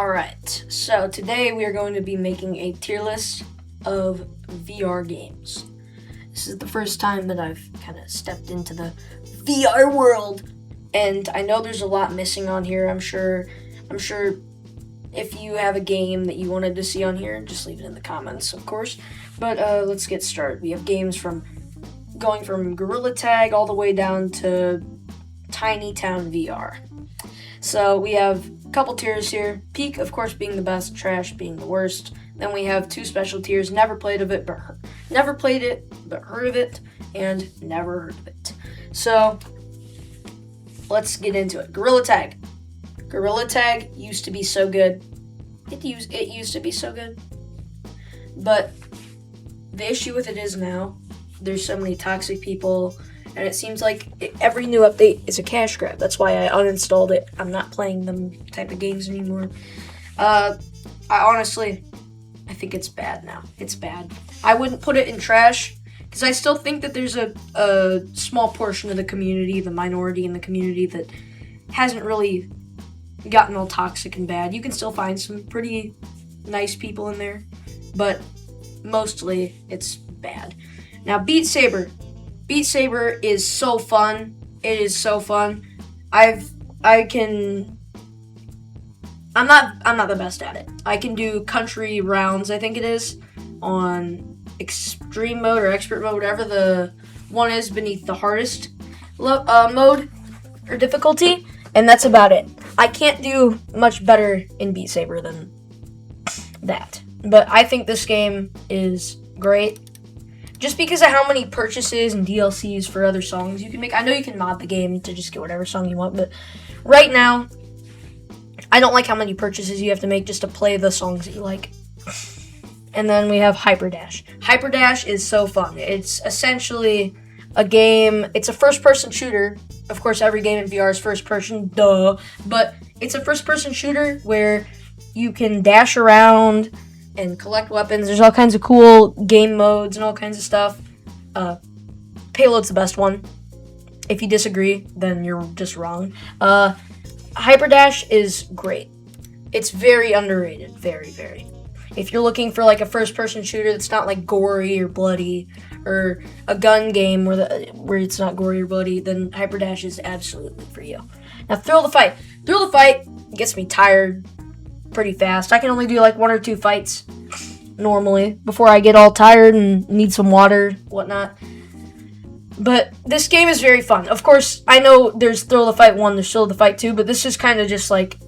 Alright, so today we are going to be making a tier list of VR games. This is the first time that I've kind of stepped into the VR world, and I know there's a lot missing on here. I'm sure if you have a game that you wanted to see on here, just leave it in the comments, of course. But let's get started. We have games going from Gorilla Tag all the way down to Tiny Town VR. So we have a couple tiers here. Peak, of course, being the best, trash being the worst. Then we have two special tiers, never played it but heard of it, and never heard of it. So let's get into it. Gorilla Tag. Gorilla Tag used to be so good. It used to be so good. But the issue with it is now there's so many toxic people, and it seems like every new update is a cash grab. That's why I uninstalled it. I'm not playing them type of games anymore. I think it's bad now. It's bad. I wouldn't put it in trash, because I still think that there's a small portion of the community, the minority in the community, that hasn't really gotten all toxic and bad. You can still find some pretty nice people in there, but mostly it's bad. Now, Beat Saber. Beat Saber is so fun. It is so fun. I'm not the best at it. I can do country rounds, I think it is, on extreme mode or expert mode, whatever the one is beneath the hardest mode or difficulty, and that's about it. I can't do much better in Beat Saber than that. But I think this game is great. Just because of how many purchases and DLCs for other songs you can make. I know you can mod the game to just get whatever song you want, but right now, I don't like how many purchases you have to make just to play the songs that you like. And then we have Hyperdash. Hyperdash is so fun. It's essentially a game. It's a first-person shooter. Of course, every game in VR is first-person, duh. But it's a first-person shooter where you can dash around and collect weapons. There's all kinds of cool game modes and all kinds of stuff. Payload's the best one. If you disagree, then you're just wrong. Hyperdash is great. It's very underrated. Very, very. If you're looking for like a first-person shooter that's not like gory or bloody, or a gun game where it's not gory or bloody, then Hyperdash is absolutely for you. Now, Thrill the Fight. Thrill the Fight gets me tired pretty fast. I can only do like 1 or 2 fights normally before I get all tired and need some water, whatnot. But this game is very fun. Of course, I know there's Thrill the Fight 1, there's Thrill the Fight 2, but this is kind of just like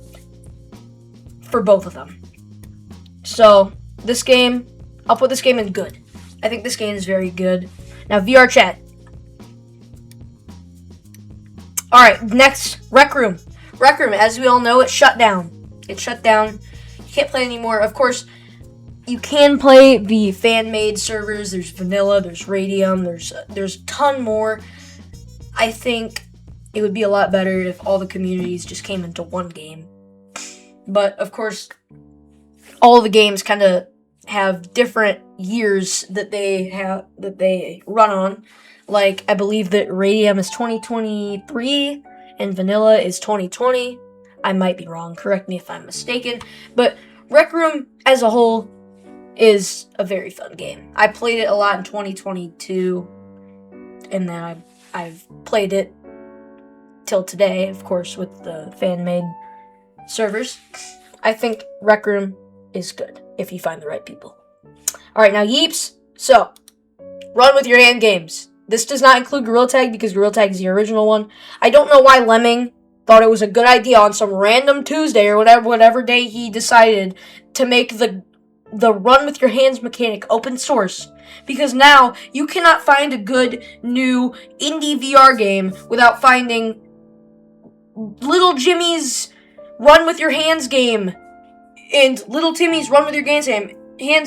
for both of them. So, this game, I'll put this game in good. I think this game is very good. Now, VR chat. Alright, next, Rec Room. Rec Room, as we all know, it's shut down. It's shut down. You can't play anymore. Of course, you can play the fan-made servers. There's Vanilla, there's Radium, there's a ton more. I think it would be a lot better if all the communities just came into one game. But, of course, all the games kind of have different years that they run on. Like, I believe that Radium is 2023 and Vanilla is 2020. I might be wrong. Correct me if I'm mistaken. But Rec Room as a whole is a very fun game. I played it a lot in 2022, and then I've played it till today, of course, with the fan-made servers. I think Rec Room is good if you find the right people. Alright, now Yeeps. So, run with your hand games. This does not include Gorilla Tag because Gorilla Tag is the original one. I don't know why Lemming thought it was a good idea on some random Tuesday or whatever day he decided to make the run with your hands mechanic open source. Because now you cannot find a good new indie VR game without finding Little Jimmy's Run with Your Hands game and Little Timmy's Run with Your hands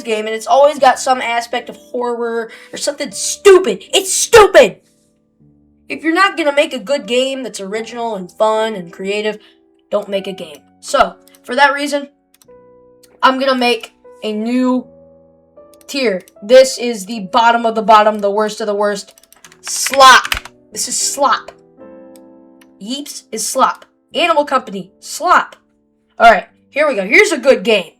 game, and it's always got some aspect of horror or something stupid. It's stupid! If you're not gonna make a good game that's original and fun and creative, don't make a game. So, for that reason, I'm gonna make a new tier. This is the bottom of the bottom, the worst of the worst. Slop. This is slop. Yeeps is slop. Animal Company, slop. Alright, Here we go. Here's a good game.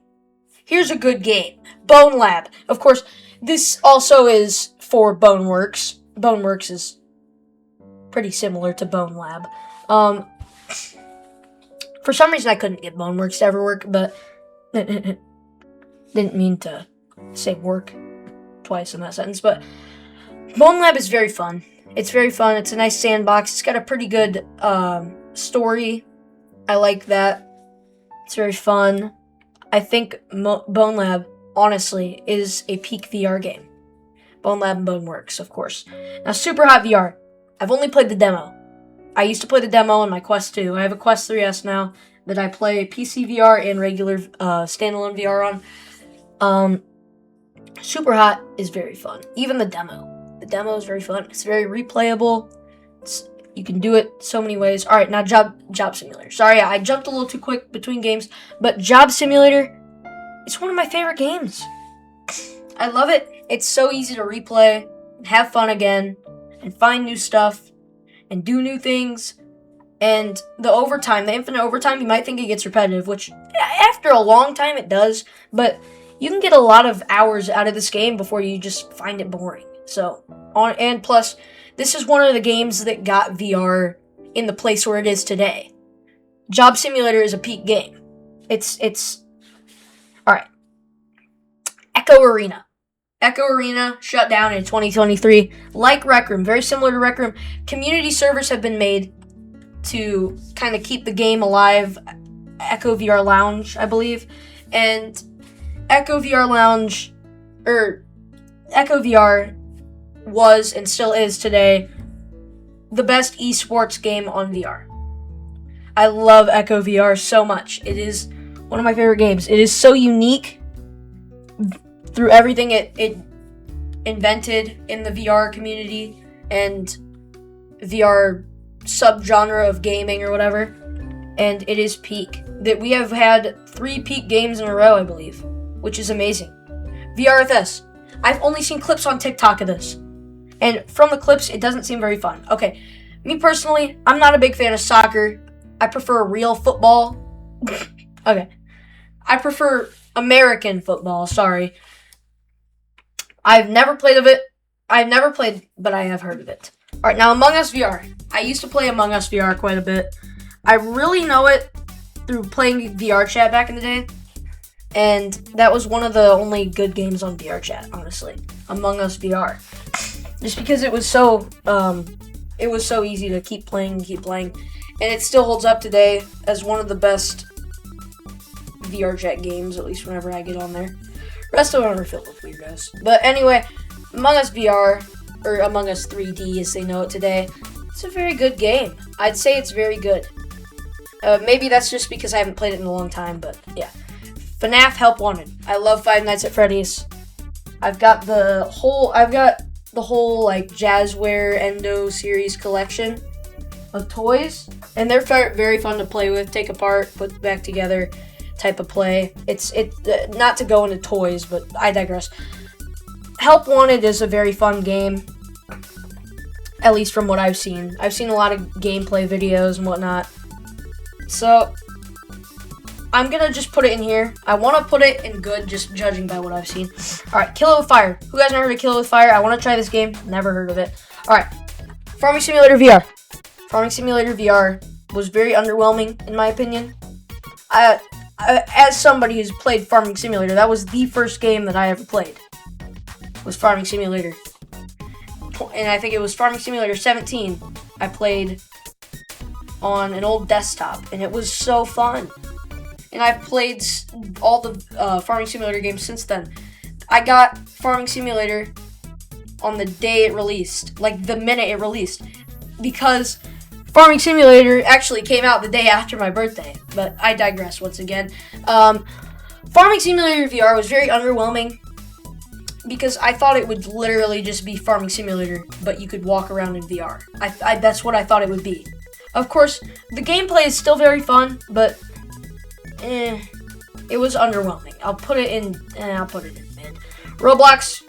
Bone Lab. Of course, this also is for Boneworks. Boneworks is pretty similar to Bone Lab. For some reason, I couldn't get Boneworks to ever work, but didn't mean to say work twice in that sentence. But Bone Lab is very fun. It's very fun. It's a nice sandbox. It's got a pretty good story. I like that. It's very fun. I think Bone Lab, honestly, is a peak VR game. Bone Lab and Boneworks, of course. Now, Super Hot VR. I've only played the demo. I used to play the demo on my Quest 2. I have a Quest 3S now that I play PC VR and regular standalone VR on. Super Hot is very fun. Even the demo. The demo is very fun. It's very replayable. You can do it so many ways. All right, now Job Simulator. Sorry, I jumped a little too quick between games, but Job Simulator, it's one of my favorite games. I love it. It's so easy to replay, and have fun again, and find new stuff, and do new things. And the overtime, the infinite overtime, you might think it gets repetitive, which after a long time it does, but you can get a lot of hours out of this game before you just find it boring. So, and plus, this is one of the games that got VR in the place where it is today. Job Simulator is a peak game. It's alright. Echo Arena. Echo Arena shut down in 2023. Like Rec Room, very similar to Rec Room. Community servers have been made to kind of keep the game alive. Echo VR Lounge, I believe. And Echo VR Lounge, Echo VR was and still is today the best esports game on VR. I love Echo VR so much. It is one of my favorite games. It is so unique through everything it invented in the VR community and VR subgenre of gaming or whatever. And it is peak. That we have had 3 peak games in a row, I believe, which is amazing. VRFS. I've only seen clips on TikTok of this. And from the clips, it doesn't seem very fun. Okay, me personally, I'm not a big fan of soccer. I prefer real football. Okay. I prefer American football, sorry. I've never played of it. But I have heard of it. Alright, now Among Us VR. I used to play Among Us VR quite a bit. I really know it through playing VR chat back in the day. And that was one of the only good games on VR chat, honestly. Among Us VR. Just because it was so easy to keep playing. And it still holds up today as one of the best VR chat games, at least whenever I get on there. Rest of them are filled with weirdos. But anyway, Among Us VR, or Among Us 3D as they know it today, it's a very good game. I'd say it's very good. Maybe that's just because I haven't played it in a long time, but yeah. FNAF Help Wanted. I love Five Nights at Freddy's. I've got the whole like Jazzware Endo series collection of toys, and they're very fun to play with, take apart, put back together type of play. It's not to go into toys, but I digress. Help Wanted is a very fun game, at least from what I've seen. I've seen a lot of gameplay videos and whatnot. So I'm gonna just put it in here. I want to put it in good, just judging by what I've seen. Alright, Kill It With Fire. Who hasn't heard of Kill It With Fire? I want to try this game. Never heard of it. Alright, Farming Simulator VR. Farming Simulator VR was very underwhelming, in my opinion. As somebody who's played Farming Simulator, that was the first game that I ever played. Was Farming Simulator. And I think it was Farming Simulator 17 I played on an old desktop, and it was so fun. And I've played all the Farming Simulator games since then. I got Farming Simulator on the day it released, like the minute it released, because Farming Simulator actually came out the day after my birthday, but I digress once again. Farming Simulator VR was very underwhelming because I thought it would literally just be Farming Simulator, but you could walk around in VR. That's what I thought it would be. Of course, the gameplay is still very fun, but it was underwhelming. I'll put it in mid. Roblox.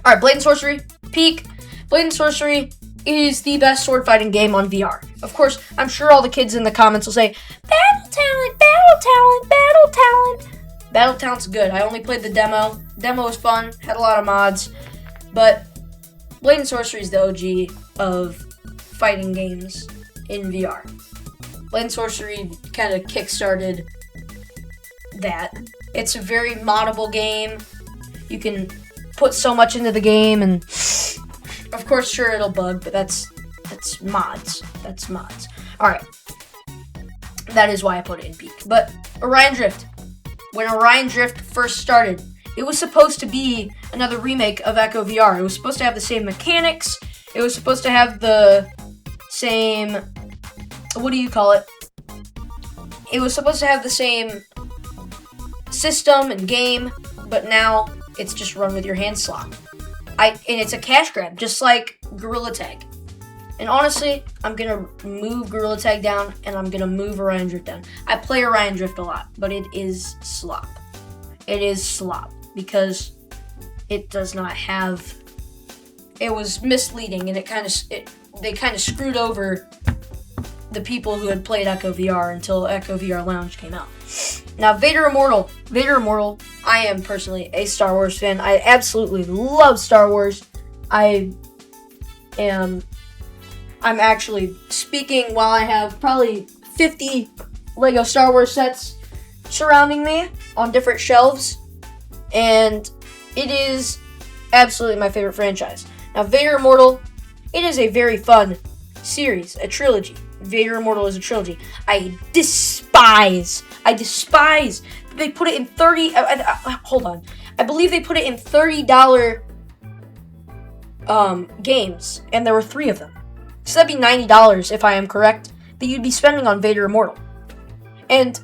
Alright, Blade and Sorcery. Peak. Blade and Sorcery is the best sword fighting game on VR. Of course, I'm sure all the kids in the comments will say, Battle Talent, Battle Talent, Battle Talent. Battle Talent's good. I only played the demo. Demo was fun, had a lot of mods, but Blade and Sorcery is the OG of fighting games in VR. Blade and Sorcery kind of kickstarted that. It's a very moddable game. You can put so much into the game, and of course, sure, it'll bug, but that's mods. That's mods. Alright. That is why I put it in peak. But Orion Drift. When Orion Drift first started, it was supposed to be another remake of Echo VR. It was supposed to have the same mechanics. It was supposed to have the same... What do you call it? It was supposed to have the same system and game, but now it's just run with your hand slot. And it's a cash grab, just like Gorilla Tag. And honestly, I'm going to move Gorilla Tag down, and I'm going to move Orion Drift down. I play Orion Drift a lot, but it is slop. It is slop, because it does not have... It was misleading, and they kind of screwed over the people who had played Echo VR until Echo VR Lounge came out. Now, Vader Immortal. Vader Immortal, I am personally a Star Wars fan. I absolutely love Star Wars. I'm actually speaking while I have probably 50 Lego Star Wars sets surrounding me on different shelves, and it is absolutely my favorite franchise. Now, Vader Immortal, it is a very fun series, a trilogy. Vader Immortal is a trilogy. I despise. They put it in 30. Hold on. I believe they put it in $30 games, and there were 3 of them. So that'd be $90 if I am correct that you'd be spending on Vader Immortal. And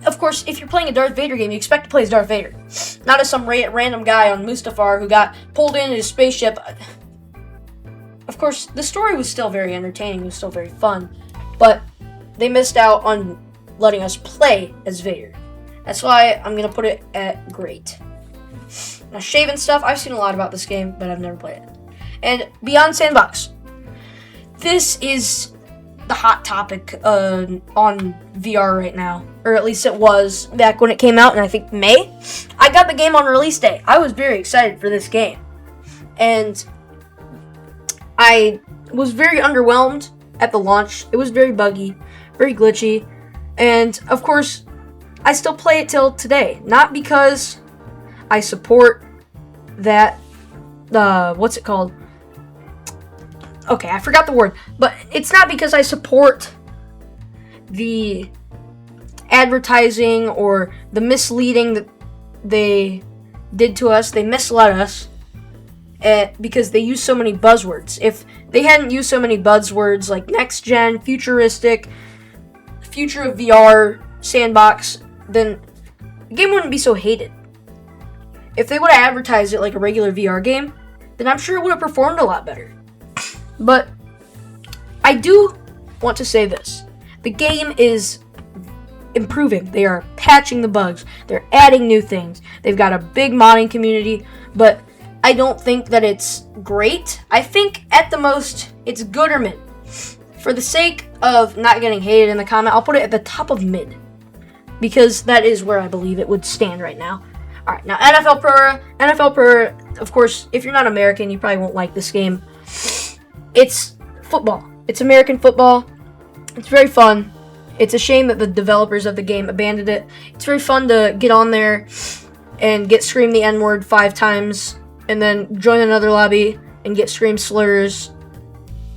of course, if you're playing a Darth Vader game, you expect to play as Darth Vader, not as some random guy on Mustafar who got pulled in his spaceship. Of course, the story was still very entertaining. It was still very fun, but they missed out on letting us play as Vader. That's why I'm gonna put it at great. Now, Shaven stuff. I've seen a lot about this game, but I've never played it. And Beyond Sandbox. This is the hot topic on VR right now, or at least it was back when it came out in, I think, May. I got the game on release day. I was very excited for this game, and I was very underwhelmed at the launch. It was very buggy, very glitchy, and of course, I still play it till today. Not because I support that, what's it called? Okay, I forgot the word, but it's not because I support the advertising or the misleading that they did to us. They misled us because they use so many buzzwords. If they hadn't used so many buzzwords like next gen, futuristic, future of VR, Sandbox, then the game wouldn't be so hated. If they would have advertised it like a regular VR game, then I'm sure it would have performed a lot better. But I do want to say this. The game is improving. They are patching the bugs. They're adding new things. They've got a big modding community, but I don't think that it's great. I think at the most it's good or mid. For the sake of not getting hated in the comment, I'll put it at the top of mid, because that is where I believe it would stand right now. Alright, now NFL Pro, of course, if you're not American, you probably won't like this game. It's football. It's American football. It's very fun. It's a shame that the developers of the game abandoned it. It's very fun to get on there and get screamed the N-word 5 times, and then join another lobby and get screamed slurs,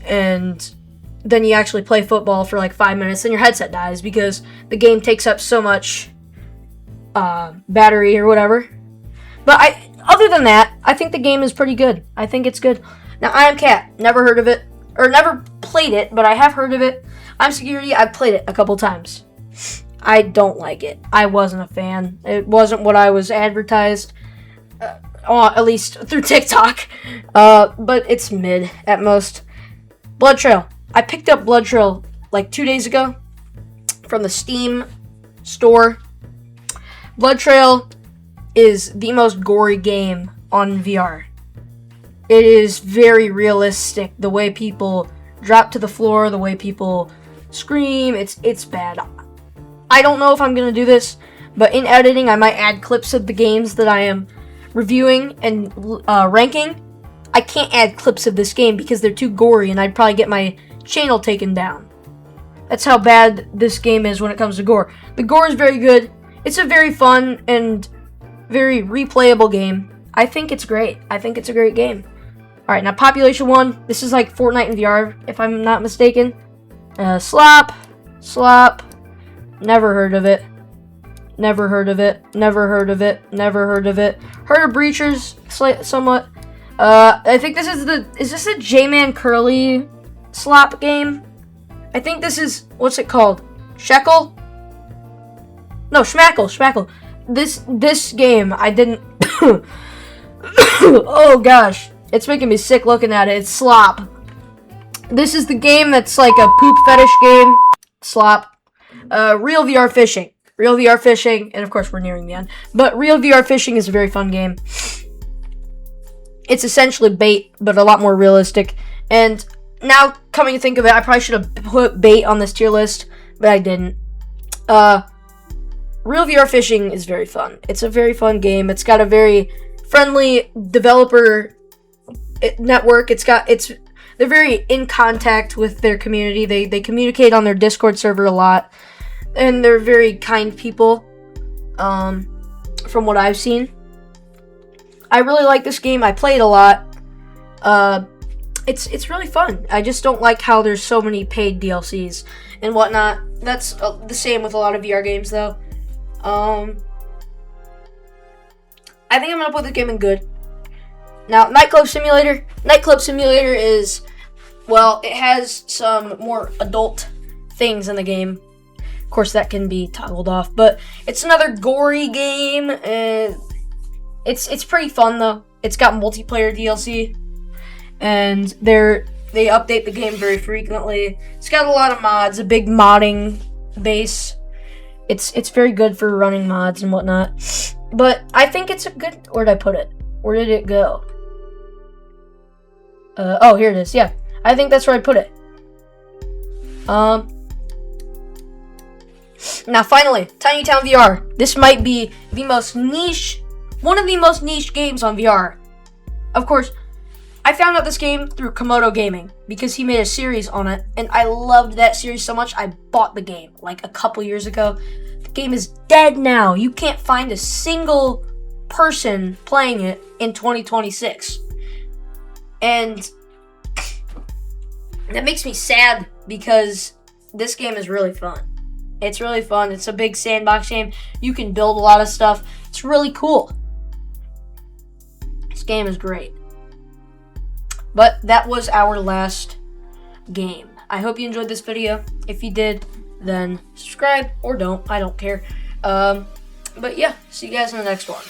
and then you actually play football for like 5 minutes, and your headset dies because the game takes up so much battery or whatever. But other than that, I think the game is pretty good. I think it's good. Now, I Am Cat, never heard of it, or never played it, but I have heard of it. I'm Security, I've played it a couple times. I don't like it. I wasn't a fan. It wasn't what I was advertised, at least through TikTok, but it's mid at most. Blood Trail. I picked up Blood Trail like 2 days ago from the Steam store. Blood Trail is the most gory game on VR. It is very realistic. The way people drop to the floor, the way people scream, it's bad. I don't know if I'm going to do this, but in editing, I might add clips of the games that I am reviewing and ranking. I can't add clips of this game because they're too gory, and I'd probably get my channel taken down. That's how bad this game is when it comes to gore. The gore is very good. It's a very fun and very replayable game. I think it's great. I think it's a great game. Alright, now Population 1. This is like Fortnite in VR, if I'm not mistaken. Slop. Never heard of it. Never heard of it. Never heard of it. Never heard of it. Heard of Breachers, somewhat. I think this is is this a J-Man Curly slop game? I think this is, what's it called? Shekel? No, Schmackle. This game, I didn't, oh gosh, it's making me sick looking at it. It's slop. This is the game that's like a poop fetish game. Slop. Real VR fishing, and of course we're nearing the end, but Real VR Fishing is a very fun game. It's essentially bait, but a lot more realistic, and now, coming to think of it, I probably should have put bait on this tier list, but I didn't. Real VR Fishing is very fun. It's a very fun game. It's got a very friendly developer network. They're very in contact with their community. They communicate on their Discord server a lot, and they're very kind people, from what I've seen. I really like this game. I play it a lot. It's really fun. I just don't like how there's so many paid DLCs and whatnot. That's the same with a lot of VR games, though. I think I'm gonna put the game in good. Now, Nightclub Simulator. Nightclub Simulator is, well, it has some more adult things in the game. Of course, that can be toggled off, but it's another gory game. It's pretty fun though. It's got multiplayer DLC. And they update the game very frequently. It's got a lot of mods, a big modding base. It's very good for running mods and whatnot. But I think it's a good... Where did I put it? Where did it go? Oh, here it is. Yeah, I think that's where I put it. Now, finally, Tiny Town VR. This might be the most niche... One of the most niche games on VR. Of course... I found out this game through Komodo Gaming because he made a series on it, and I loved that series so much I bought the game like a couple years ago. The game is dead now. You can't find a single person playing it in 2026. And that makes me sad because this game is really fun. It's really fun. It's a big sandbox game. You can build a lot of stuff. It's really cool. This game is great. But that was our last game. I hope you enjoyed this video. If you did, then subscribe or don't. I don't care. But yeah, see you guys in the next one.